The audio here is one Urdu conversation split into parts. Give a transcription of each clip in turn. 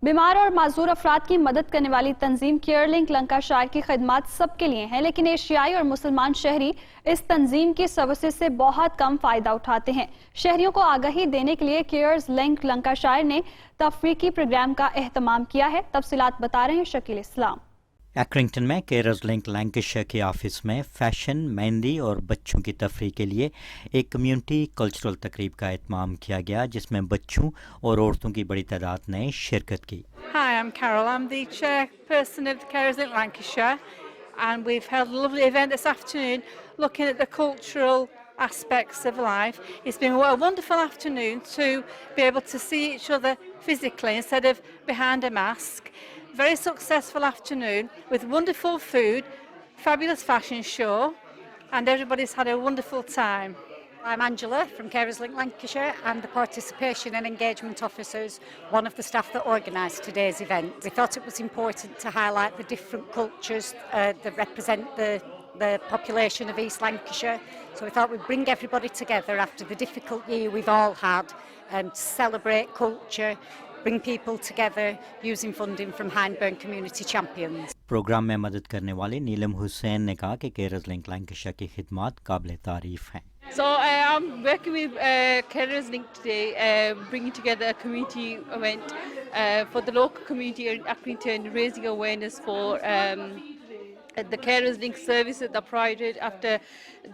بیمار اور معذور افراد کی مدد کرنے والی تنظیم کیئر لنک لنکاشائر کی خدمات سب کے لیے ہیں، لیکن ایشیائی اور مسلمان شہری اس تنظیم کی سروسز سے بہت کم فائدہ اٹھاتے ہیں۔ شہریوں کو آگاہی دینے کے لیے کیئرز لنک لنکاشائر نے تفریحی پروگرام کا اہتمام کیا ہے۔ تفصیلات بتا رہے ہیں شکیل اسلام۔ ایکرنگٹن میں کیئرز لنک لینکشائر کے آفس میں فیشن، مہندی اور بچوں کی تفریح کے لیے ایک کمیونٹی کلچرل تقریب کا اہتمام کیا گیا، جس میں بچوں اور عورتوں کی بڑی تعداد نے شرکت کی۔ Hi, I'm Carol. I'm the chairperson of the Carers Link Lancashire, and we've held a lovely event this afternoon looking at the cultural aspects of life. It's been a wonderful afternoon to be able to see each other physically instead of behind a mask. Very successful afternoon with wonderful food, fabulous fashion show, and everybody's had a wonderful time. I'm Angela from Carers Link Lancashire. I'm the Participation and Engagement Officers, one of the staff that organised today's event. We thought it was important to highlight the different cultures that represent the population of East Lancashire. So we thought we'd bring everybody together after the difficult year we've all had to celebrate culture, bring people together using funding from Hindburn Community Champions. Programme میں مدد کرنے والے نیلم حسین نے کہا کہ کیئرز لنک لینکشائر کی خدمات قابل تعریف ہیں۔ So I'm working with Carers Link today, bringing together a community event for the local community in Accrington, raising awareness for the Carers Link services that are provided after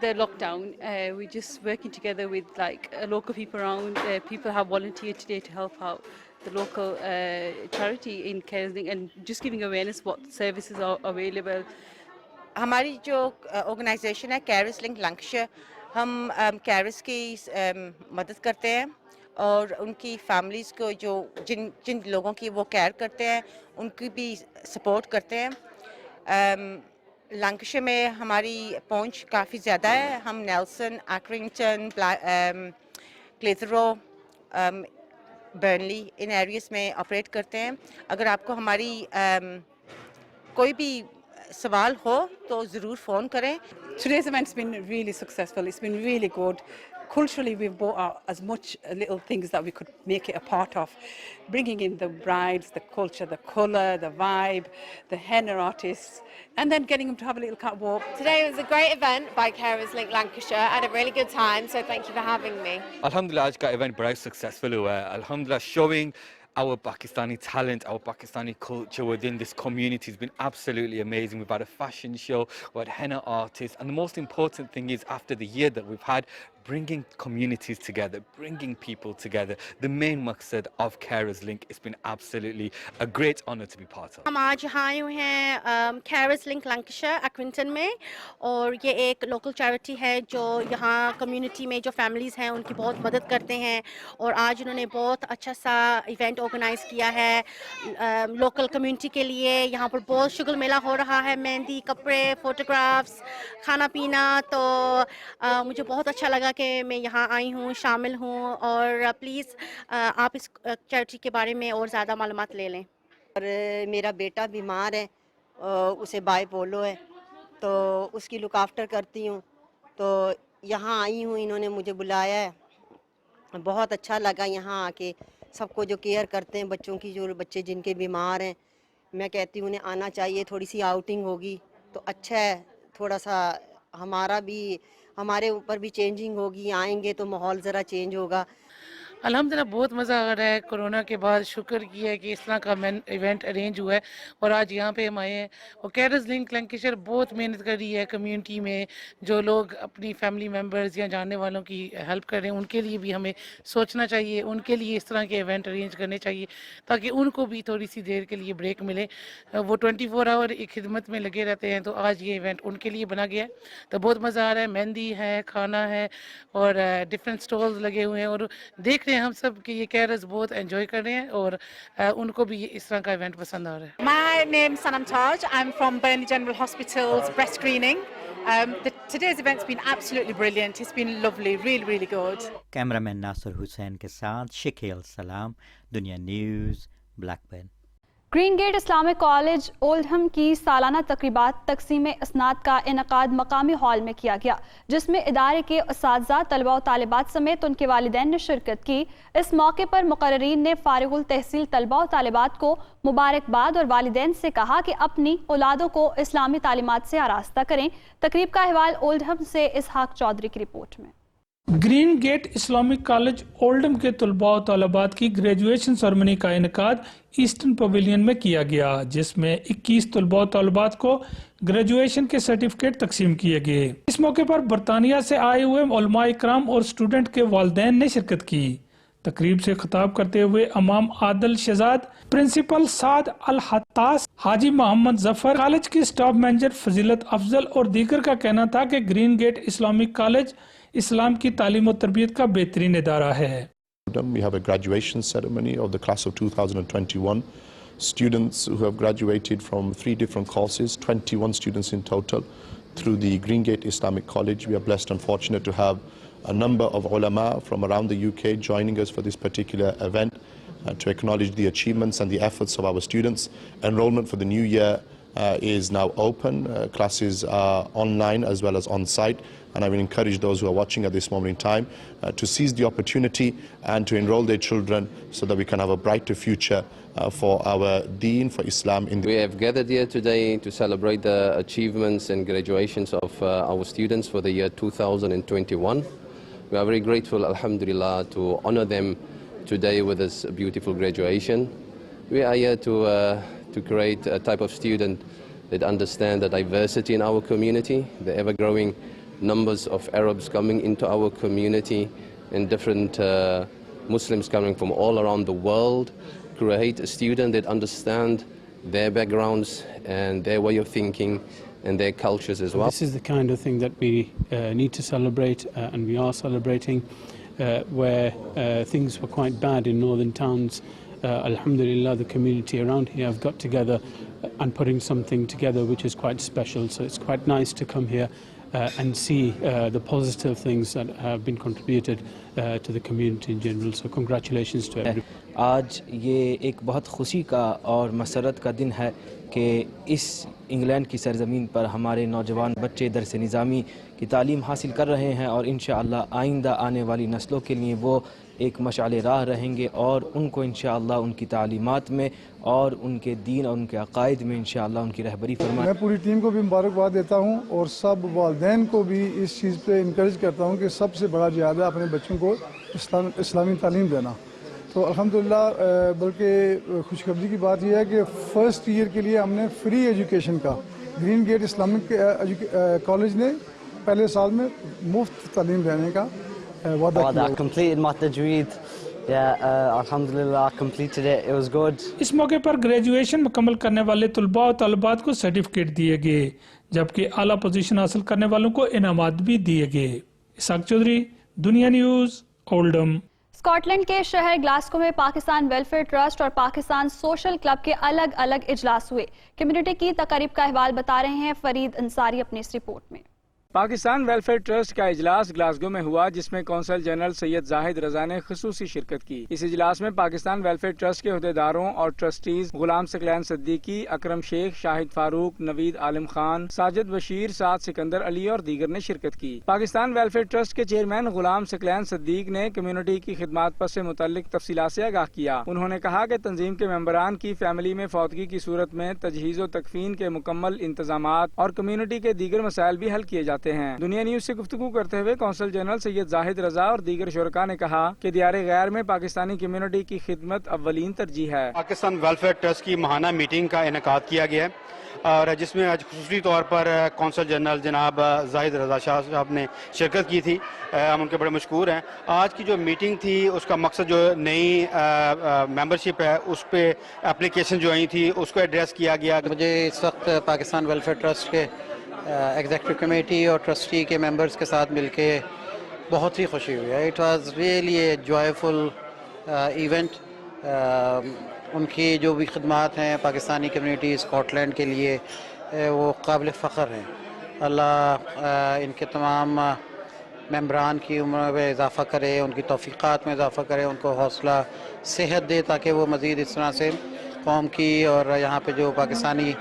the lockdown. We're just working together with local people around. People have volunteered today to help out the local charity in Carers Link and just giving awareness what services are available. ہماری جو آرگنائزیشن ہے کیئرز لنک لنکشائر، ہم کیئرز کی مدد کرتے ہیں اور ان کی فیملیز کو جو جن لوگوں کی وہ کیئر کرتے ہیں ان کی بھی سپورٹ کرتے ہیں۔ لنکشائر میں ہماری پہنچ کافی زیادہ ہے۔ ہم نیلسن، ایکرنگٹن، کلیتھرو، برنلی ان ایریاز میں آپریٹ کرتے ہیں۔ اگر آپ کو ہماری کوئی بھی سوال ہو تو ضرور فون کریں۔ Today's event's been really successful. It's been really good. Culturally, we've brought out as much little things that we could make it a part of, bringing in the brides, the culture, the colour, the vibe, the henna artists, and then getting them to have a little catwalk. Today was a great event by Carers Link Lancashire. I had a really good time, so thank you for having me. Alhamdulillah, آج کا ایونٹ بڑا سکسیزفل ہوا ہے۔ الحمدللہ showing our Pakistani talent, our Pakistani culture within this community has been absolutely amazing. We've had a fashion show, we've had henna artists, and the most important thing is after the year that we've had, bringing communities together, bringing people together. The main maqsad of Carers Link, it's been absolutely a great honor to be part of. ہم آج یہاں آئے ہوئے ہیں کیئرز لنک لینکشائر ایکرنگٹن میں، اور یہ ایک لوکل چیریٹی ہے جو یہاں کمیونٹی میں جو فیملیز ہیں ان کی بہت مدد کرتے ہیں، اور آج انہوں نے بہت اچھا سا ایونٹ آرگنائز کیا ہے لوکل کمیونٹی کے لیے۔ یہاں پر بہت شگل میلہ ہو رہا ہے، مہندی، کپڑے، فوٹوگرافس، کھانا پینا، تو مجھے بہت اچھا لگا کہ میں یہاں آئی ہوں، شامل ہوں، اور پلیز آپ اس چیریٹی کے بارے میں اور زیادہ معلومات لے لیں۔ اور میرا بیٹا بیمار ہے، اسے بائی پولو ہے، تو اس کی لک آفٹر کرتی ہوں، تو یہاں آئی ہوں، انہوں نے مجھے بلایا ہے، بہت اچھا لگا یہاں آ کے۔ سب کو جو کیئر کرتے ہیں بچوں کی، جو بچے جن کے بیمار ہیں، میں کہتی ہوں انہیں آنا چاہیے، تھوڑی سی آؤٹنگ ہوگی تو اچھا ہے، تھوڑا سا ہمارے اوپر بھی چینجنگ ہوگی، آئیں گے تو ماحول ذرا چینج ہوگا۔ الحمدللہ بہت مزہ آ رہا ہے۔ کورونا کے بعد شکر کیا ہے کہ اس طرح کا ایونٹ ارینج ہوا ہے، اور آج یہاں پہ ہم آئے ہیں۔ اور کیئرز لنک لینکشائر بہت محنت کر رہی ہے کمیونٹی میں، جو لوگ اپنی فیملی ممبرز یا جاننے والوں کی ہیلپ کر رہے ہیں، ان کے لیے بھی ہمیں سوچنا چاہیے، ان کے لیے اس طرح کے ایونٹ ارینج کرنے چاہیے تاکہ ان کو بھی تھوڑی سی دیر کے لیے بریک ملے۔ وہ 24 آور ایک خدمت میں لگے رہتے ہیں، تو آج یہ ایونٹ ان کے لیے بنا گیا ہے، تو بہت مزہ آ رہا ہے۔ مہندی ہے، کھانا ہے، اور ڈفرینٹ اسٹالز لگے ہوئے ہیں، اور دیکھ رہے ہیں ہم سب کہ یہ کیئرز بہت انجوائے کر رہے ہیں، اور ان کو بھی اس طرح کا ایونٹ پسند آ رہا ہے۔ My name's Sanam Taj. I'm from Burnley General Hospital's breast screening. Today's event's been absolutely brilliant. It's been lovely, really, really good. Camera man Nasir Hussain کے ساتھ شکیل سلام، Dunya news, Blackburn. Green Gate Islamic College Oldham کی سالانہ تقریبات تقسیم اسناد کا انعقاد مقامی ہال میں کیا گیا، جس میں ادارے کے اساتذہ، طلباء و طالبات سمیت ان کے والدین نے شرکت کی۔ اس موقع پر مقررین نے فارغ التحصیل طلباء و طالبات کو مبارکباد اور والدین سے کہا کہ اپنی اولادوں کو اسلامی تعلیمات سے آراستہ کریں۔ تقریب کا احوال اولڈہم سے اسحاق چودھری کی رپورٹ میں۔ گرین گیٹ اسلامک کالج اولڈہم کے طلباء و طالبات کی گریجویشن سرمنی کا انعقاد ایسٹرن پویلین میں کیا گیا، جس میں 21 طلباء و طالبات کو گریجویشن کے سرٹیفکیٹ تقسیم کیے گئے۔ اس موقع پر برطانیہ سے آئے ہوئے علماء اکرام اور اسٹوڈنٹ کے والدین نے شرکت کی۔ تقریب سے خطاب کرتے ہوئے امام عادل شہزاد، پرنسپل سعد الحتاس، حاجی محمد ظفر، کالج کی سٹاف مینیجر فضیلت افضل اور دیگر کا کہنا تھا کہ گرین گیٹ اسلامک کالج اسلام کی تعلیم و تربیت کا بہترین ادارہ ہے۔ We have a graduation ceremony of the class of 2021. Students who have graduated from 3 different courses, 21 students in total, through the Green Gate Islamic College. We are blessed and fortunate to have a number of ulama from around the UK joining us for this particular event to acknowledge the achievements and the efforts of our students. Enrollment for the new year is now open. Classes are online as well as on site, and I will encourage those who are watching at this moment in time to seize the opportunity and to enroll their children so that we can have a brighter future for our deen, for Islam. We have gathered here today to celebrate the achievements and graduations of our students for the year 2021. We are very grateful, alhamdulillah, to honor them today with this beautiful graduation. We are here to create a type of student that understand the diversity in our community, the ever-growing numbers of Arabs coming into our community and different Muslims coming from all around the world. Create a student that understand their backgrounds and their way of thinking and their cultures as well. This is the kind of thing that we need to celebrate and we are celebrating where things were quite bad in northern towns. Alhamdulillah, the community around here have got together and putting something together which is quite special. So it's quite nice to come here and see the positive things that have been contributed to the community in general. So congratulations to everyone. آج یہ ایک بہت خوشی کا اور مسرت کا دن ہے کہ اس انگلینڈ کی سرزمین پر ہمارے نوجوان بچے درس نظامی کی تعلیم حاصل کر رہے ہیں اور انشاءاللہ آئندہ آنے والی نسلوں کے لیے وہ ایک مشعل راہ رہیں گے اور ان کو انشاءاللہ ان کی تعلیمات میں اور ان کے دین اور ان کے عقائد میں انشاءاللہ ان کی رہبری فرمائے۔ میں پوری ٹیم کو بھی مبارکباد دیتا ہوں اور سب والدین کو بھی اس چیز پہ انکریج کرتا ہوں کہ سب سے بڑا جہاد ہے اپنے بچوں کو اسلامی تعلیم دینا۔ تو الحمدللہ بلکہ خوشخبری کی بات یہ ہے کہ فرسٹ ایئر کے لیے ہم نے فری ایجوکیشن کا گرین گیٹ اسلامک کالج نے پہلے سال میں مفت تعلیم دینے کا وعدہ کیا۔ الحمدللہ completed it. It was good. اس موقع پر گریجویشن مکمل کرنے والے طلباء و طالبات کو سرٹیفکیٹ دیے گئے، جبکہ اعلیٰ پوزیشن حاصل کرنے والوں کو انعامات بھی دیے گئے۔ اسحاق چودھری، دنیا نیوز، اولڈہم۔ اسکاٹ لینڈ کے شہر گلاسکو میں پاکستان ویلفیئر ٹرسٹ اور پاکستان سوشل کلب کے الگ الگ اجلاس ہوئے۔ کمیونٹی کی تقریب کا احوال بتا رہے ہیں فرید انصاری اپنی اس رپورٹ میں۔ پاکستان ویلفیئر ٹرسٹ کا اجلاس گلاسگو میں ہوا، جس میں کونسل جنرل سید زاہد رضا نے خصوصی شرکت کی۔ اس اجلاس میں پاکستان ویلفیئر ٹرسٹ کے عہدیداروں اور ٹرسٹیز غلام ثقلین صدیقی، اکرم شیخ، شاہد فاروق، نوید عالم خان، ساجد بشیر، سعد سکندر علی اور دیگر نے شرکت کی۔ پاکستان ویلفیئر ٹرسٹ کے چیئرمین غلام ثقلین صدیق نے کمیونٹی کی خدمات پر سے متعلق تفصیلات سے آگاہ کیا۔ انہوں نے کہا کہ تنظیم کے ممبران کی فیملی میں فوتگی کی صورت میں تجہیز و تکفین کے مکمل انتظامات اور کمیونٹی کے دیگر مسائل بھی حل کیے جاتے ہیں۔ دنیا نیوز سے گفتگو کرتے ہوئے کونسل جنرل سید زاہد رضا اور دیگر شرکاء نے کہا کہ دیار غیر میں پاکستانی کمیونٹی کی خدمت اولین ترجیح ہے۔ پاکستان ویلفیئر ٹرسٹ کی ماہانہ میٹنگ کا انعقاد کیا گیا ہے اور جس میں آج خصوصی طور پر کونسل جنرل جناب زاہد رضا شاہ صاحب نے شرکت کی تھی، ہم ان کے بڑے مشکور ہیں۔ آج کی جو میٹنگ تھی اس کا مقصد جو نئی ممبرشپ ہے اس پہ اپلیکیشن جو آئی تھی اس کو ایڈریس کیا گیا۔ مجھے اس وقت پاکستان ویلفیئر ٹرسٹ کے ایگزیکٹو کمیٹی اور ٹرسٹی کے ممبرز کے ساتھ مل کے بہت ہی خوشی ہوئی ہے۔ It was really a joyful event. ان کی جو بھی خدمات ہیں پاکستانی کمیونٹی اسکاٹ لینڈ کے لیے وہ قابل فخر ہیں۔ اللہ ان کے تمام ممبران کی عمر میں اضافہ کرے، ان کی توفیقات میں اضافہ کرے، ان کو حوصلہ صحت دے تاکہ وہ مزید اس طرح سے قوم کی اور یہاں پہ جو پاکستانی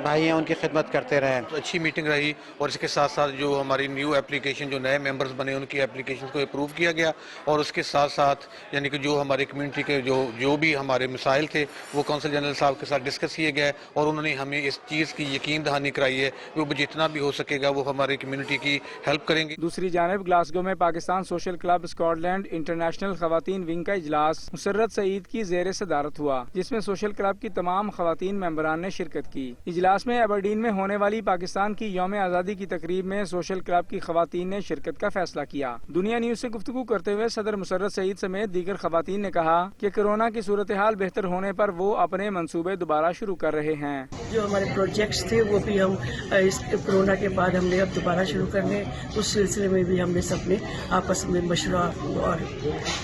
بھائی ہیں ان کی خدمت کرتے رہیں. اچھی میٹنگ رہی اور اس کے ساتھ ساتھ جو ہماری نیو اپلیکیشن جو نئے ممبرز بنے ان کی اپلیکیشن کو اپروو کیا گیا اور اس کے ساتھ ساتھ یعنی کہ جو ہماری کمیونٹی کے جو بھی ہمارے مسائل تھے وہ کونسل جنرل صاحب کے ساتھ ڈسکس کیے گئے اور انہوں نے ہمیں اس چیز کی یقین دہانی کرائی ہے وہ جتنا بھی ہو سکے گا وہ ہماری کمیونٹی کی ہیلپ کریں گے. دوسری جانب گلاسگو میں Pakistan social club Scotland international خواتین ونگ کا اجلاس مسرت سعید کی زیر صدارت ہوا جس میں سوشل کلب کی تمام خواتین ممبران نے شرکت کی. اجلاس میں ایبرڈین میں ہونے والی پاکستان کی یوم آزادی کی تقریب میں سوشل کلب کی خواتین نے شرکت کا فیصلہ کیا. دنیا نیوز سے گفتگو کرتے ہوئے صدر مسرت سعید سمیت دیگر خواتین نے کہا کہ کورونا کی صورتحال بہتر ہونے پر وہ اپنے منصوبے دوبارہ شروع کر رہے ہیں. جو ہمارے پروجیکٹس تھے وہ بھی ہم اس کورونا کے بعد ہم نے اب دوبارہ شروع کرنے، اس سلسلے میں بھی ہم نے سب نے آپس میں مشورہ اور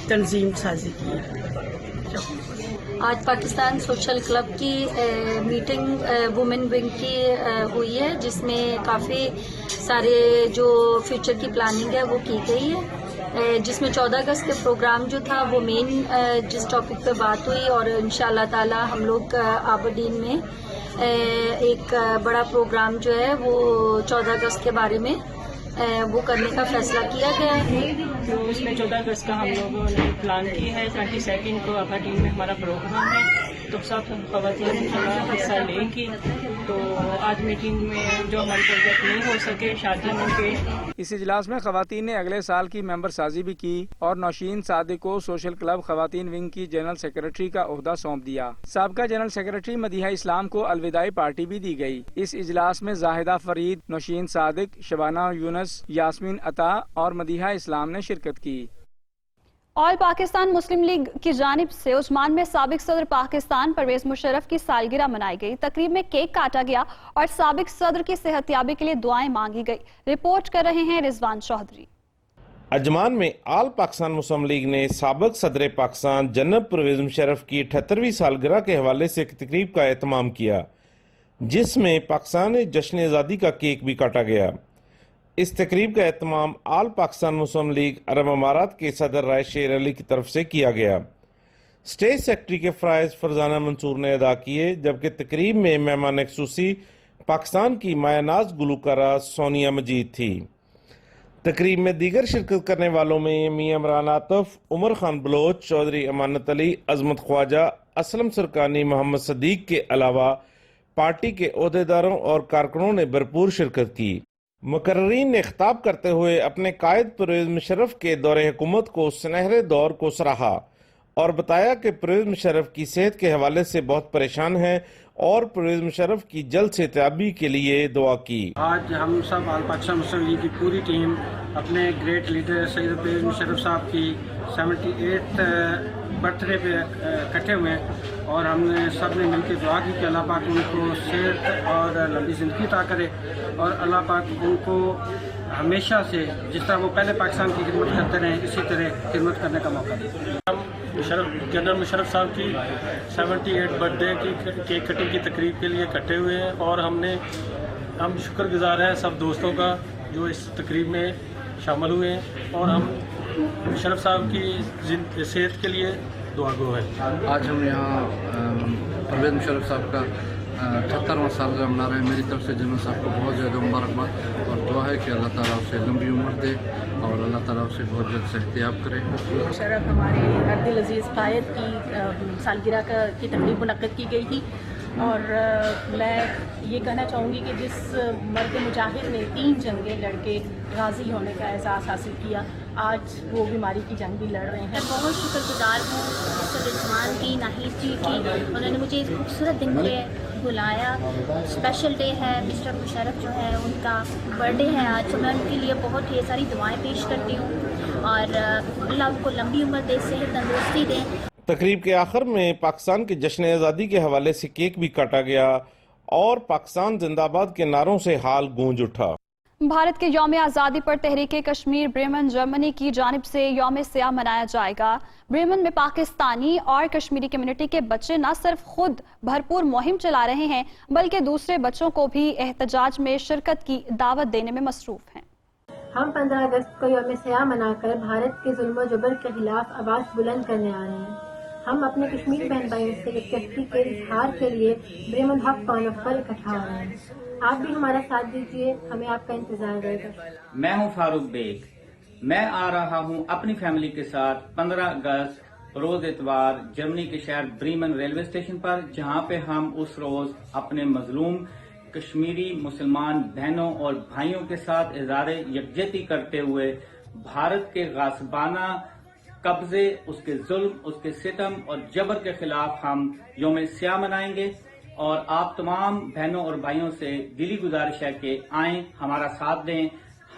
تنظیم سازی کی ہے. آج پاکستان سوشل کلب کی میٹنگ وومن ونگ کی ہوئی ہے جس میں کافی سارے جو فیوچر کی پلاننگ ہے وہ کی گئی ہے، جس میں 14 اگست کے پروگرام جو تھا وہ مین جس ٹاپک پہ بات ہوئی اور انشاءاللہ تعالی ہم لوگ آبرڈین میں ایک بڑا پروگرام جو ہے وہ 14 اگست کے بارے میں وہ کرنے کا فیصلہ کیا گیا ہے. تو اس میں 14 اگست کا ہم لوگوں نے پلان کی ہے. 22 کو آبرڈین میں ہمارا پروگرام ہے تو سب خواتین حصہ لیں گی. تو آج میٹنگ میں جو ہمارے پروجیکٹ نہیں ہو سکے شادی میں کے. اس اجلاس میں خواتین نے اگلے سال کی ممبر سازی بھی کی اور نوشین صادق کو سوشل کلب خواتین ونگ کی جنرل سیکرٹری کا عہدہ سونپ دیا. سابقہ جنرل سیکرٹری مدیحہ اسلام کو الوداعی پارٹی بھی دی گئی. اس اجلاس میں زاہدہ فرید، نوشین صادق، شبانہ یونس، یاسمین عطا اور مدیحہ اسلام نے شرکت کی. آل پاکستان مسلم لیگ کی جانب سے عثمان میں سابق صدر پاکستان پرویز مشرف کی سالگرہ منائی گئی. تقریب میں کیک کاٹا گیا اور سابق صدر کی صحت یابی کے لیے دعائیں مانگی گئی. رپورٹ کر رہے ہیں رضوان چودھری. اجمان میں آل پاکستان مسلم لیگ نے سابق صدر پاکستان جناب پرویز مشرف کی 78ویں سالگرہ کے حوالے سے ایک تقریب کا اہتمام کیا جس میں پاکستان جشن آزادی کا کیک بھی کاٹا گیا. اس تقریب کا اہتمام آل پاکستان مسلم لیگ عرب امارات کے صدر رائے شیر علی کی طرف سے کیا گیا. اسٹیٹ سیکرٹری کے فرائض فرزانہ منصور نے ادا کیے جبکہ تقریب میں مہمان خصوصی پاکستان کی مایہ ناز گلوکارہ سونیا مجید تھی. تقریب میں دیگر شرکت کرنے والوں میں میاں عمران عاطف، عمر خان بلوچ، چودھری امانت علی، عظمت خواجہ، اسلم سرکانی، محمد صدیق کے علاوہ پارٹی کے عہدیداروں اور کارکنوں نے بھرپور شرکت کی. مقررین نے خطاب کرتے ہوئے اپنے قائد پرویز مشرف کے دور حکومت کو سنہرے دور کو سراہا اور بتایا کہ پرویز مشرف کی صحت کے حوالے سے بہت پریشان ہیں اور پرویز مشرف کی جلد صحتیابی کے لیے دعا کی. آج ہم سب آل پاکستان مسلم لیگ کی پوری ٹیم اپنے گریٹ لیڈر سید پرویز مشرف صاحب کی 78 برتھ ڈے پہ اکٹھے ہوئے اور ہم نے سب نے مل کے دعا کی کہ اللہ پاک ان کو صحت اور لمبی زندگی عطا کرے اور اللہ پاک ان کو ہمیشہ سے جس طرح وہ پہلے پاکستان کی خدمت کرتے رہے اسی طرح خدمت کرنے کا موقع دے. ہم جنرل مشرف صاحب کی 78 برتھ ڈے کی کیک کٹنگ کی تقریب کے لیے اکٹھے ہوئے ہیں اور ہم شکر گزار ہیں سب دوستوں کا جو اس تقریب میں شامل ہوئے ہیں اور ہم مشرف صاحب کی صحت کے لیے دعا گو ہیں. آج ہم یہاں پرویز مشرف صاحب کا 78واں سالگرہ منا رہے ہیں. میری طرف سے جنرل صاحب کو بہت زیادہ مبارکباد اور دعا ہے کہ اللہ تعالیٰ اسے لمبی عمر دے اور اللہ تعالیٰ اسے بہت جلد صحتیاب کرے. مشرف ہمارے عبد العزیز قائد کی سالگرہ کی تقریب منعقد کی گئی تھی اور میں یہ کہنا چاہوں گی کہ جس مرد مجاہد نے 3 جنگیں لڑ کے غازی ہونے کا احساس حاصل کیا آج وہ بیماری کی جنگ بھی لڑ رہے ہیں. میں بہت شکر گزار ہوں صدر عثمان کی، ناہید جی کی. انہوں نے مجھے اس خوبصورت دن پہ بلایا. اسپیشل ڈے ہے، مسٹر مشرف جو ہے ان کا برتھ ڈے ہے آج، تو میں ان کے لیے بہت ڈھیر ساری دعائیں پیش کرتی ہوں اور اللہ ان کو لمبی عمر دے، صحت تندرستی دیں. تقریب کے آخر میں پاکستان کے جشن آزادی کے حوالے سے کیک بھی کاٹا گیا اور پاکستان زندہ باد کے نعروں سے حال گونج اٹھا. بھارت کے یوم آزادی پر تحریک کشمیر بریمن جرمنی کی جانب سے یوم سیاہ منایا جائے گا. بریمن میں پاکستانی اور کشمیری کمیونٹی کے بچے نہ صرف خود بھرپور مہم چلا رہے ہیں بلکہ دوسرے بچوں کو بھی احتجاج میں شرکت کی دعوت دینے میں مصروف ہیں. ہم 15 اگست کو یوم سیاہ منا کر بھارت کے ظلم و جبر کے خلاف آواز بلند کرنے آ رہے ہیں. ہم اپنے کشمیری بہن بھائیوں سے یکجہتی کے اظہار کے لیے بریمن ہاف پاؤنڈ آف پر اکٹھا ہو رہے ہیں. آپ بھی ہمارا ساتھ دیجیے, ہمیں آپ کا انتظار رہے گا. میں ہوں فاروق بیگ. میں آ رہا ہوں اپنی فیملی کے ساتھ 15 اگست روز اتوار جرمنی کے شہر بریمن ریلوے اسٹیشن پر, جہاں پہ ہم اس روز اپنے مظلوم کشمیری مسلمان بہنوں اور بھائیوں کے ساتھ اظہار یکجہتی کرتے ہوئے بھارت کے غاصبانہ قبضے, اس کے ظلم, اس کے ستم اور جبر کے خلاف ہم یوم سیاہ منائیں گے. اور آپ تمام بہنوں اور بھائیوں سے دلی گزارش ہے کہ آئیں, ہمارا ساتھ دیں.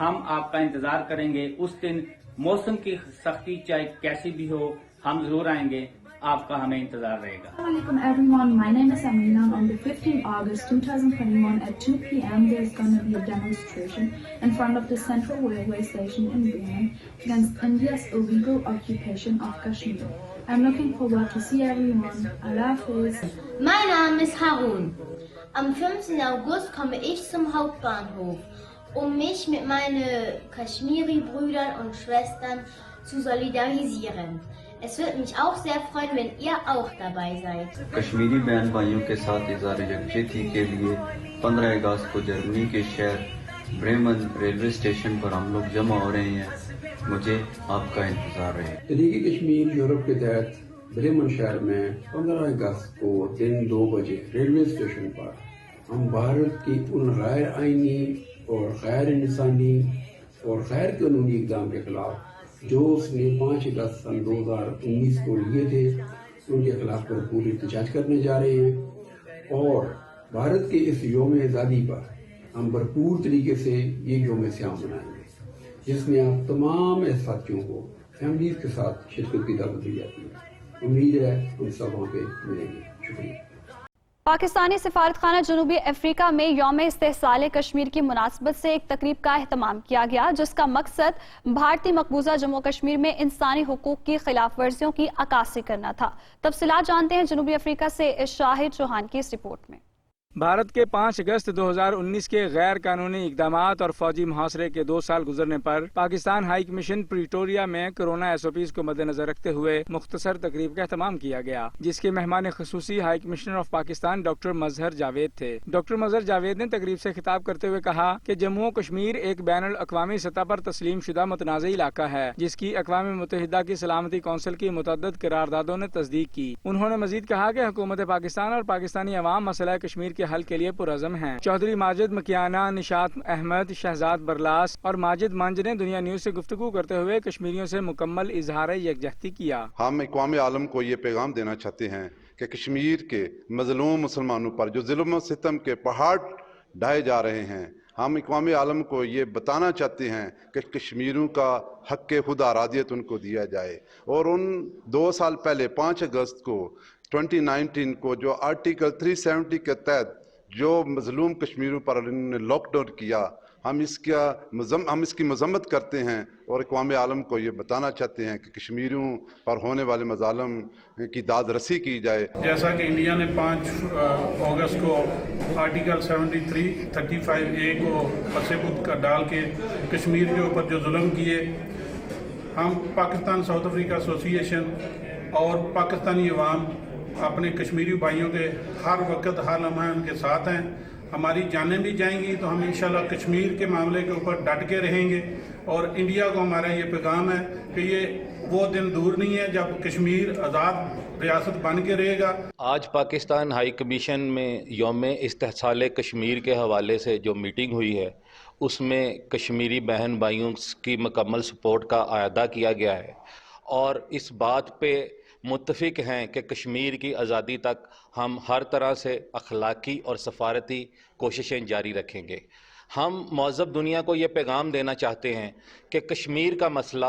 ہم آپ کا انتظار کریں گے. اس دن موسم کی سختی چاہے کیسی بھی ہو, ہم ضرور آئیں گے. آپ کا ہمیں انتظار رہے گا. Assalamu alaikum everyone, my name is Amina. On the 15th August 2021 at 2 p.m. there is going to be a demonstration in front of the Central Railway Station in Bremen against India's illegal occupation of Kashmir. I'm looking forward to see everyone. Allah Hafiz. Mein Name ist Harun. Am 15. August komme ich zum Hauptbahnhof, um mich mit meinen Kashmiri-Brüdern und Schwestern zu solidarisieren. Es würde mich auch sehr freuen, wenn ihr auch dabei seid. Kashmiri بہن بھائیوں کے ساتھ اظہار یکجہتی کے لیے 15 اگست کو جرمنی کے شہر بریمن ریلوے اسٹیشن پر ہم لوگ جمع ہو رہے ہیں. مجھے آپ کا انتظار رہے. تحریک کشمیر یورپ کے تحت بریمن شہر میں 15 اگست کو دن 2 بجے ریلوے اسٹیشن پر ہم بھارت کی ان غیر آئینی اور غیر انسانی اور غیر قانونی اقدام کے خلاف جو اس نے 5 اگست سن 2019 کو لیے تھے, ان کے خلاف بھرپور احتجاج کرنے جا رہے ہیں. اور بھارت کے اس یوم آزادی پر ہم بھرپور طریقے سے یہ یوم سیاہ منائیں گے, جس میں آپ تمام ساتھیوں کو فیملیز کے ساتھ شرکت کی دعوت دی جاتی ہے. امید ہے ہم سب وہاں پہ ملیں گے. شکریہ. پاکستانی سفارتخانہ جنوبی افریقہ میں یوم استحصال کشمیر کی مناسبت سے ایک تقریب کا اہتمام کیا گیا, جس کا مقصد بھارتی مقبوضہ جموں کشمیر میں انسانی حقوق کی خلاف ورزیوں کی عکاسی کرنا تھا. تفصیلات جانتے ہیں جنوبی افریقہ سے شاہد چوہان کی اس رپورٹ میں. بھارت کے 5 اگست 2019 کے غیر قانونی اقدامات اور فوجی محاصرے کے 2 سال گزرنے پر پاکستان ہائی کمیشن پریٹوریا میں کورونا SOPs کو مد نظر رکھتے ہوئے مختصر تقریب کا اہتمام کیا گیا, جس کے مہمان خصوصی high commissioner of Pakistan doctor Mazhar Javed تھے. ڈاکٹر مظہر جاوید نے تقریب سے خطاب کرتے ہوئے کہا کہ جموں و کشمیر ایک بین الاقوامی سطح پر تسلیم شدہ متنازع علاقہ ہے, جس کی اقوام متحدہ کی سلامتی کونسل کی متعدد قراردادوں نے تصدیق کی. انہوں نے مزید کہا کہ حکومت پاکستان اور پاکستانی عوام مسئلہ کشمیر کے حل کے لیے پرعزم ہیں. چودھری ماجد مکیانہ, نشاط احمد, شہزاد برلاس اور ماجد مانج نے دنیا نیوز سے گفتگو کرتے ہوئے کشمیریوں سے مکمل اظہار یکجہتی کیا. ہم اقوام عالم کو یہ پیغام دینا چاہتے ہیں کہ کشمیر کے مظلوم مسلمانوں پر جو ظلم و ستم کے پہاڑ ڈھائے جا رہے ہیں, ہم اقوام عالم کو یہ بتانا چاہتے ہیں کہ کشمیریوں کا حق خود ارادیت ان کو دیا جائے. اور ان 2 سال پہلے 5 اگست کو 2019 کو جو آرٹیکل 370 کے تحت جو مظلوم کشمیریوں پر انہوں نے لاک ڈاؤن کیا, ہم اس کی مذمت کرتے ہیں اور اقوام عالم کو یہ بتانا چاہتے ہیں کہ کشمیریوں پر ہونے والے مظالم کی داد رسی کی جائے. جیسا کہ انڈیا نے 5 اگست کو آرٹیکل 35A کو پس پشت کا ڈال کے کشمیر کے اوپر جو ظلم کیے, ہم پاکستان ساؤتھ افریقہ ایسوسی ایشن اور پاکستانی عوام اپنے کشمیری بھائیوں کے ہر وقت ہر لمحہ ان کے ساتھ ہیں. ہماری جانیں بھی جائیں گی تو ہم انشاءاللہ کشمیر کے معاملے کے اوپر ڈٹ کے رہیں گے. اور انڈیا کو ہمارا یہ پیغام ہے کہ یہ وہ دن دور نہیں ہے جب کشمیر آزاد ریاست بن کے رہے گا. آج پاکستان ہائی کمیشن میں یوم استحصال کشمیر کے حوالے سے جو میٹنگ ہوئی ہے, اس میں کشمیری بہن بھائیوں کی مکمل سپورٹ کا اعادہ کیا گیا ہے, اور اس بات پہ متفق ہیں کہ کشمیر کی آزادی تک ہم ہر طرح سے اخلاقی اور سفارتی کوششیں جاری رکھیں گے. ہم مہذب دنیا کو یہ پیغام دینا چاہتے ہیں کہ کشمیر کا مسئلہ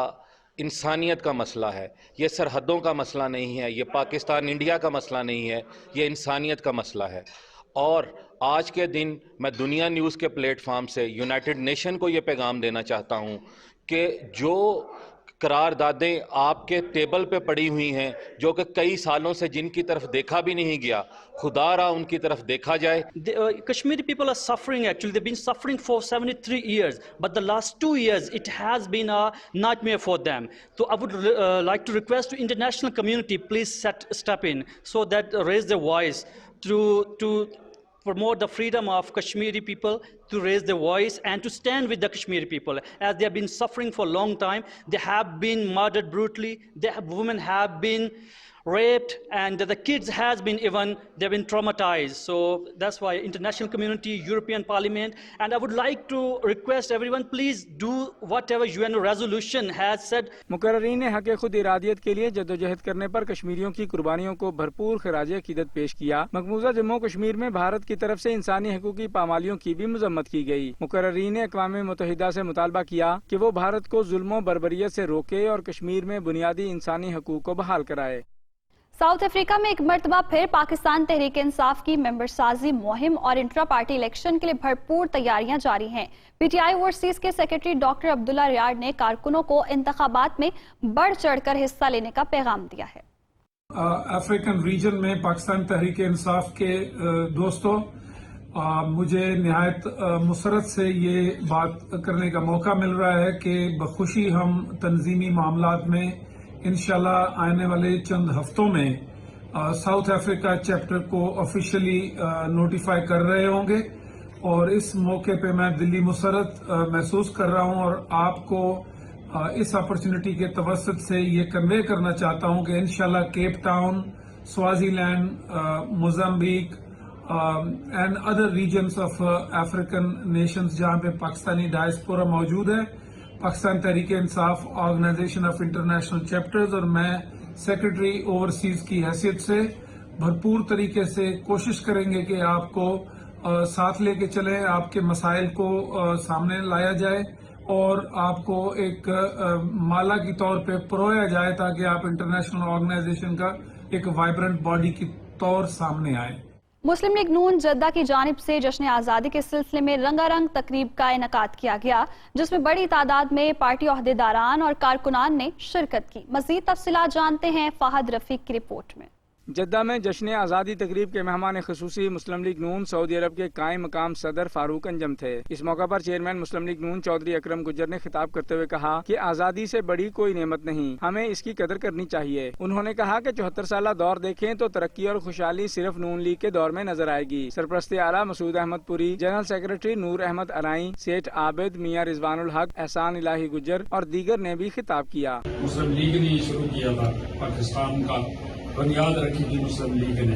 انسانیت کا مسئلہ ہے, یہ سرحدوں کا مسئلہ نہیں ہے, یہ پاکستان انڈیا کا مسئلہ نہیں ہے, یہ انسانیت کا مسئلہ ہے. اور آج کے دن میں دنیا نیوز کے پلیٹ فارم سے یونائٹڈ نیشن کو یہ پیغام دینا چاہتا ہوں کہ جو قراردادیں آپ کے ٹیبل پہ پڑی ہوئی ہیں جو کہ کئی سالوں سے جن کی طرف دیکھا بھی نہیں گیا، خدا را ان کی طرف دیکھا جائے۔ Kashmiri people are suffering actually. They've been suffering for 73 years. But the last 2 years, it has been a nightmare for them. So I would like to request to international community, please step in so that raise their voice to promote the freedom of Kashmiri people, to raise their voice and to stand with the Kashmiri people as they have been suffering for a long time. They have been murdered brutally. Women have been raped, and the kids has been even, they've been traumatized. So that's why international community, European Parliament, and I would like to request everyone, please do whatever UN resolution has said. مقررین نے حق خود ارادیت کے لیے جدوجہد کرنے پر کشمیریوں کی قربانیوں کو بھرپور خراج عقیدت پیش کیا۔ مقبوضہ جموں کشمیر میں بھارت کی طرف سے انسانی حقوق کی پامالیوں کی بھی مذمت کی گئی۔ مقررین نے اقوام متحدہ سے مطالبہ کیا کہ وہ بھارت کو ظلم و بربریت سے روکے اور کشمیر میں بنیادی انسانی حقوق کو بحال کرائے۔ ساؤتھ افریقہ میں ایک مرتبہ پھر پاکستان تحریک انصاف کی ممبر سازی مہم اور انٹرا پارٹی الیکشن کے لیے بھرپور تیاریاں جاری ہیں۔ پی ٹی آئی اوورسیز کے سیکرٹری ڈاکٹر عبداللہ ریاض نے کارکنوں کو انتخابات میں بڑھ چڑھ کر حصہ لینے کا پیغام دیا ہے۔ افریقن ریجن میں پاکستان تحریک انصاف کے دوستوں، مجھے نہایت مسرت سے یہ بات کرنے کا موقع مل رہا ہے کہ بخوشی ہم تنظیمی معاملات میں انشاءاللہ آنے والے چند ہفتوں میں ساؤتھ افریقہ چیپٹر کو آفیشلی نوٹیفائی کر رہے ہوں گے، اور اس موقع پہ میں دلی مسرت محسوس کر رہا ہوں اور آپ کو اس اپرچونٹی کے توسط سے یہ کنوے کرنا چاہتا ہوں کہ انشاءاللہ Cape Town, Swaziland, Mozambique and other regions of African nations جہاں پہ پاکستانی ڈائسپورا موجود ہے، Pakistan Tehreek Insaf organization of international chapters اور میں سیکرٹری اوورسیز کی حیثیت سے بھرپور طریقے سے کوشش کریں گے کہ آپ کو ساتھ لے کے چلیں، آپ کے مسائل کو سامنے لایا جائے اور آپ کو ایک مالا کی طور پہ پرویا جائے تاکہ آپ انٹرنیشنل آرگنائزیشن کا ایک وائبرنٹ باڈی کی طور سامنے آئیں۔ مسلم لیگ نون جدہ کی جانب سے جشن آزادی کے سلسلے میں رنگا رنگ تقریب کا انعقاد کیا گیا، جس میں بڑی تعداد میں پارٹی عہدیداران اور کارکنان نے شرکت کی۔ مزید تفصیلات جانتے ہیں فہد رفیق کی رپورٹ میں۔ جدہ میں جشن آزادی تقریب کے مہمان خصوصی مسلم لیگ نون سعودی عرب کے قائم مقام صدر فاروق انجم تھے۔ اس موقع پر چیئرمین مسلم لیگ نون چودھری اکرم گجر نے خطاب کرتے ہوئے کہا کہ آزادی سے بڑی کوئی نعمت نہیں، ہمیں اس کی قدر کرنی چاہیے۔ انہوں نے کہا کہ 74 سالہ دور دیکھیں تو ترقی اور خوشحالی صرف نون لیگ کے دور میں نظر آئے گی۔ سرپرست اعلیٰ مسعود احمد پوری، general secretary Noor Ahmed Arain, set عابد، میاں رضوان الحق، احسان الہی گجر اور دیگر نے بھی خطاب کیا۔ مسلم لیگ نے شروع کیا تھا، پاکستان کا بنیاد رکھی تھی مسلم لیگ نے،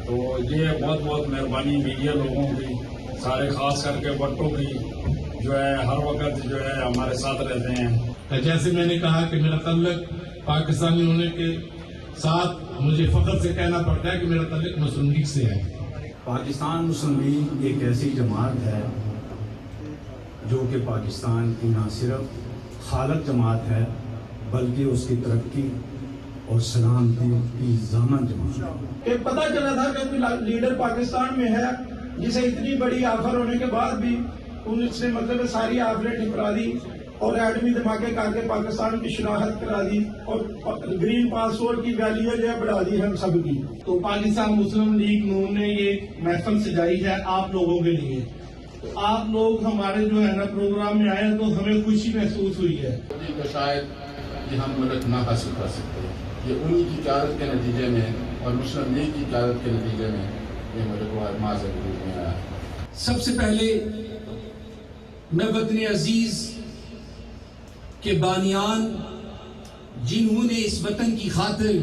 تو یہ بہت بہت مہربانی میڈیا لوگوں کی، سارے خاص کر کے بٹوں کی جو ہے ہر وقت جو ہے ہمارے ساتھ رہتے ہیں۔ جیسے میں نے کہا کہ میرا تعلق پاکستانی ہونے کے ساتھ مجھے فخر سے کہنا پڑتا ہے کہ میرا تعلق مسلم لیگ سے ہے۔ پاکستان مسلم لیگ ایک ایسی جماعت ہے جو کہ پاکستان کی نہ صرف خالق جماعت ہے بلکہ اس کی ترقی اور سلامتی کی ضامن جماعت ہے۔ پتہ چلا تھا کہ لیڈر پاکستان میں ہے جسے اتنی بڑی آفر ہونے کے بعد بھی اس نے مطلب ساری آفریں ٹھکرا دی اور ایٹمی دھماکے کر کے پاکستان کی شناخت کرا دی اور گرین پاسپورٹ کی ویلیو جو ہے بڑھا دی ہم سب کی۔ تو پاکستان مسلم لیگ نون نے یہ محفل سجائی ہے آپ لوگوں کے لیے، تو آپ لوگ ہمارے جو ہے نا پروگرام میں آئے تو ہمیں خوشی محسوس ہوئی ہے۔ شاید یہ ہم ملک نہ حاصل کر سکتے، یہ انہی کی قیادت کے نتیجے میں اور مسلم لیگ کی قیادت کے نتیجے میں یہ ملک معاذ کے روپ میں آیا۔ سب سے پہلے میں وطن عزیز کے بانیان جنہوں نے اس وطن کی خاطر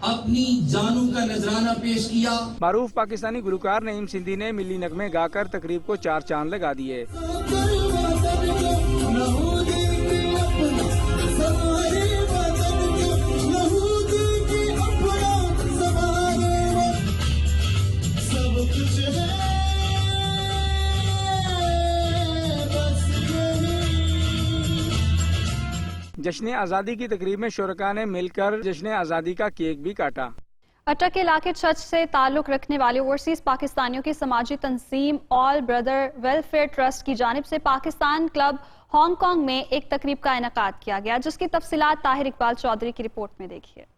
اپنی جانوں کا نذرانہ پیش کیا۔ معروف پاکستانی گلوکار نعیم سندھی نے ملی نغمے گا کر تقریب کو 4 چاند لگا دیے۔ جشن آزادی کی تقریب میں شرکاء نے مل کر جشن آزادی کا کیک بھی کاٹا۔ اٹک علاقے چھچ سے تعلق رکھنے والے اوورسیز پاکستانیوں کی سماجی تنظیم آل بردر ویلفیئر ٹرسٹ کی جانب سے پاکستان کلب ہانگ کانگ میں ایک تقریب کا انعقاد کیا گیا، جس کی تفصیلات طاہر اقبال چودھری کی رپورٹ میں دیکھیے۔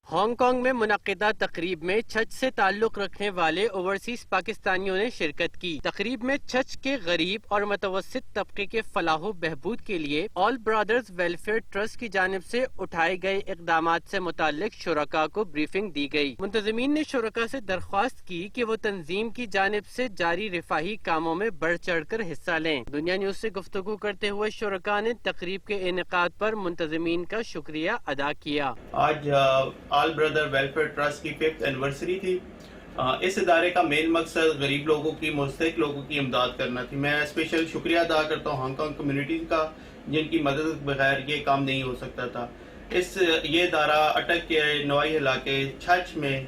ہانگ کانگ میں منعقدہ تقریب میں چھچ سے تعلق رکھنے والے اوورسیز پاکستانیوں نے شرکت کی۔ تقریب میں چھچ کے غریب اور متوسط طبقے کے فلاح و بہبود کے لیے آل برادرز ویلفیئر ٹرسٹ کی جانب سے اٹھائے گئے اقدامات سے متعلق شرکاء کو بریفنگ دی گئی۔ منتظمین نے شرکاء سے درخواست کی کہ وہ تنظیم کی جانب سے جاری رفاہی کاموں میں بڑھ چڑھ کر حصہ لیں۔ دنیا نیوز سے گفتگو کرتے ہوئے شرکاء نے تقریب کے انعقاد پر منتظمین کا شکریہ ادا کیا۔ آج آل برادر ویلفیئر ٹرسٹ کی 5th اینیورسری تھی۔ اس ادارے کا مین مقصد غریب لوگوں کی، مستحق لوگوں کی امداد کرنا تھی۔ میں اسپیشل شکریہ ادا کرتا ہوں ہانگ کانگ کمیونٹی کا، جن کی مدد کے بغیر یہ کام نہیں ہو سکتا تھا۔ یہ ادارہ اٹک کے نوائی علاقے چھچ میں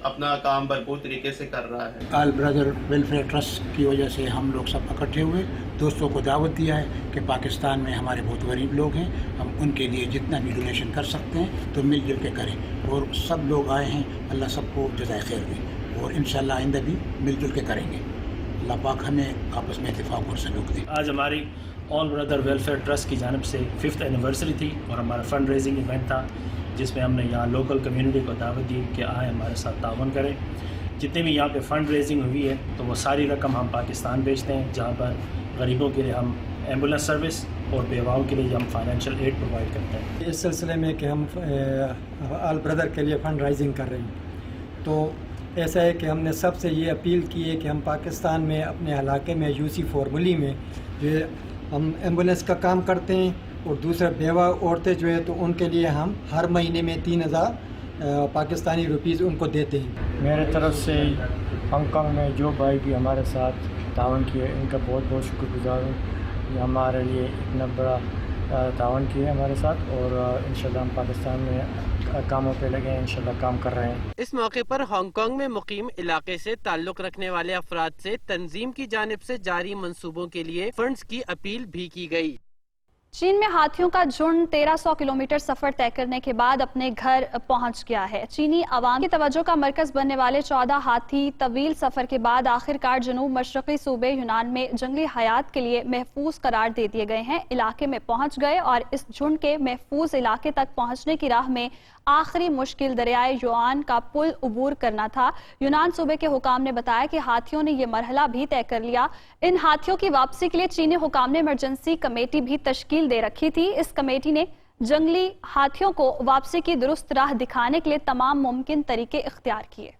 اپنا کام بھرپور طریقے سے کر رہا ہے۔ آل برادر ویلفیئر ٹرسٹ کی وجہ سے ہم لوگ سب اکٹھے ہوئے، دوستوں کو دعوت دیا ہے کہ پاکستان میں ہمارے بہت غریب لوگ ہیں، ہم ان کے لیے جتنا بھی ڈونیشن کر سکتے ہیں تو مل جل کے کریں، اور سب لوگ آئے ہیں، اللہ سب کو جزائے خیر دے، اور انشاءاللہ آئندہ بھی مل جل کے کریں گے۔ اللہ پاک ہمیں آپس میں اتفاق اور سلوک دے۔ آج ہماری آل برادر ویلفیئر ٹرسٹ کی جانب سے 5th اینیورسری تھی، اور ہمارا فنڈ ریزنگ ایونٹ تھا، جس میں ہم نے یہاں لوکل کمیونٹی کو دعوت دی کہ آئیں ہمارے ساتھ تعاون کریں۔ جتنے بھی یہاں پہ فنڈ ریزنگ ہوئی ہے تو وہ ساری رقم ہم پاکستان بھیجتے ہیں، جہاں پر غریبوں کے لیے ہم ایمبولینس سروس اور بیواؤں کے لیے ہم فائنینشیل ایڈ پرووائڈ کرتے ہیں۔ اس سلسلے میں کہ ہم آل برادر کے لیے فنڈ رائزنگ کر رہے ہیں، تو ایسا ہے کہ ہم نے سب سے یہ اپیل کی ہے کہ ہم پاکستان میں اپنے علاقے میں UC فارمولی میں جو ہم ایمبولینس کا کام کرتے ہیں، اور دوسرا بیوہ عورتیں جو ہے تو ان کے لیے ہم ہر مہینے میں 3000 پاکستانی روپیز ان کو دیتے ہیں۔ میرے طرف سے ہانگ کانگ میں جو بھائی بھی ہمارے ساتھ تعاون کیے ان کا بہت بہت شکر گزار ہوں، یہ ہمارے لیے اتنا بڑا تعاون کیے ہمارے ساتھ، اور انشاءاللہ ہم پاکستان میں کاموں پہ لگے ہیں، انشاءاللہ کام کر رہے ہیں۔ اس موقع پر ہانگ کانگ میں مقیم علاقے سے تعلق رکھنے والے افراد سے تنظیم کی جانب سے جاری منصوبوں کے لیے فنڈز کی اپیل بھی کی گئی۔ چین میں ہاتھیوں کا جھنڈ 1300 کلومیٹر سفر طے کرنے کے بعد اپنے گھر پہنچ گیا ہے۔ چینی عوام کی توجہ کا مرکز بننے والے 14 ہاتھی طویل سفر کے بعد آخرکار جنوب مشرقی صوبے یونان میں جنگلی حیات کے لیے محفوظ قرار دے دیے گئے ہیں۔ علاقے میں پہنچ گئے، اور اس جھنڈ کے محفوظ علاقے تک پہنچنے کی راہ میں آخری مشکل دریائے یوان کا پل عبور کرنا تھا۔ یونان صوبے کے حکام نے بتایا کہ ہاتھیوں نے یہ مرحلہ بھی طے کر لیا۔ ان ہاتھیوں کی واپسی کے لیے چینی حکام نے ایمرجنسی کمیٹی بھی تشکیل دے رکھی تھی۔ اس کمیٹی نے جنگلی ہاتھیوں کو واپسی کی درست راہ دکھانے کے لیے تمام ممکن طریقے اختیار کیے۔